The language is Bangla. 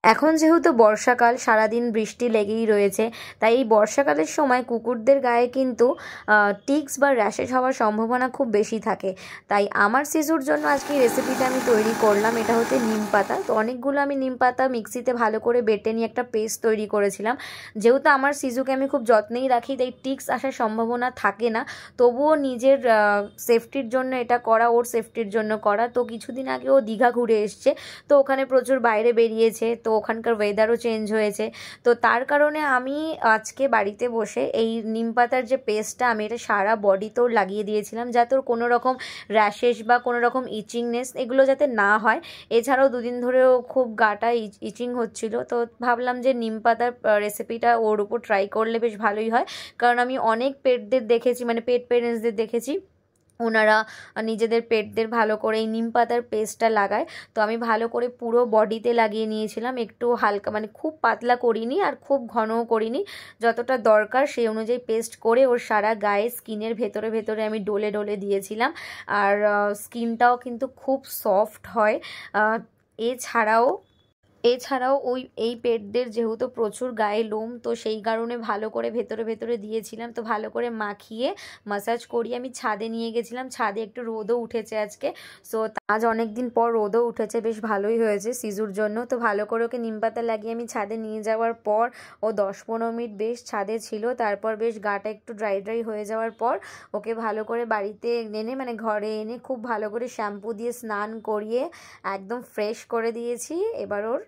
এখন যেহেতু বর্ষাকাল, সারাদিন বৃষ্টি লেগেই রয়েছে, তাই এই বর্ষাকালের সময় কুকুরদের গায়ে কিন্তু টিক্স বা র্যাশেস হওয়ার সম্ভাবনা খুব বেশি থাকে। তাই আমার শিশুর জন্য আজকে এই রেসিপিটা আমি তৈরি করলাম। এটা হচ্ছে নিম পাতা। তো অনেকগুলো আমি নিম পাতা মিক্সিতে ভালো করে বেটে নিয়ে একটা পেস্ট তৈরি করেছিলাম। যেহেতু আমার শিশুকে আমি খুব যত্নেই রাখি, তাই টিক্স আসার সম্ভাবনা থাকে না। তবুও নিজের সেফটির জন্য এটা করা, ওর সেফটির জন্য করা। তো কিছুদিন আগে ও দীঘা ঘুরে এসছে, তো ওখানে প্রচুর বাইরে বেরিয়েছে, তো ওখানকার ওয়েদারও চেঞ্জ হয়েছে। তো তার কারণে আমি আজকে বাড়িতে বসে এই নিম পাতার যে পেস্টটা, আমি এটা সারা বডিতেও লাগিয়ে দিয়েছিলাম, যাতে ওর কোনো রকম র্যাশেস বা কোনো রকম ইচিংনেস এগুলো যাতে না হয়। এছাড়াও দুদিন ধরেও খুব গাটা ইচিং হচ্ছিল, তো ভাবলাম যে নিম পাতার রেসিপিটা ওর উপর ট্রাই করলে বেশ ভালোই হয়। কারণ আমি অনেক পেটদের দেখেছি, মানে পেট পেরেন্টসদের দেখেছি, ওনারা নিজেদের পেটদের ভালো করে এই নিম পাতার পেস্টটা লাগায়। তো আমি ভালো করে পুরো বডিতে লাগিয়ে নিয়েছিলাম, একটু হালকা, মানে খুব পাতলা করিনি আর খুব ঘনও করিনি, যতটা দরকার সেই অনুযায়ী পেস্ট করে ওর সারা গায়ে স্কিনের ভেতরে ভেতরে আমি ডলে ডলে দিয়েছিলাম। আর স্কিনটাও কিন্তু খুব সফট হয়। এছাড়াও এছাড়াও এই পেটদের যেহেতু প্রচুর গায়ে লোম, তো সেই কারণে ভালো করে ভেতরে ভেতরে দিয়েছিলাম। তো ভালো করে মাখিয়ে মাসাজ করিয়ে আমি ছাদে নিয়ে গেছিলাম। ছাদে একটু রোদও উঠেছে আজকে। সো আজ অনেক দিন পর রোদও উঠেছে, বেশ ভালোই হয়েছে সিজুর জন্য। তো ভালো করে ওকে নিম পাতা লাগিয়ে আমি ছাদে নিয়ে যাওয়ার পর ও 10-15 মিনিট বেশ ছাদে ছিল। তারপর বেশ গাটা একটু ড্রাই ড্রাই হয়ে যাওয়ার পর ওকে ভালো করে বাড়িতে এনে, মানে ঘরে এনে খুব ভালো করে শ্যাম্পু দিয়ে স্নান করিয়ে একদম ফ্রেশ করে দিয়েছি। এবার ওর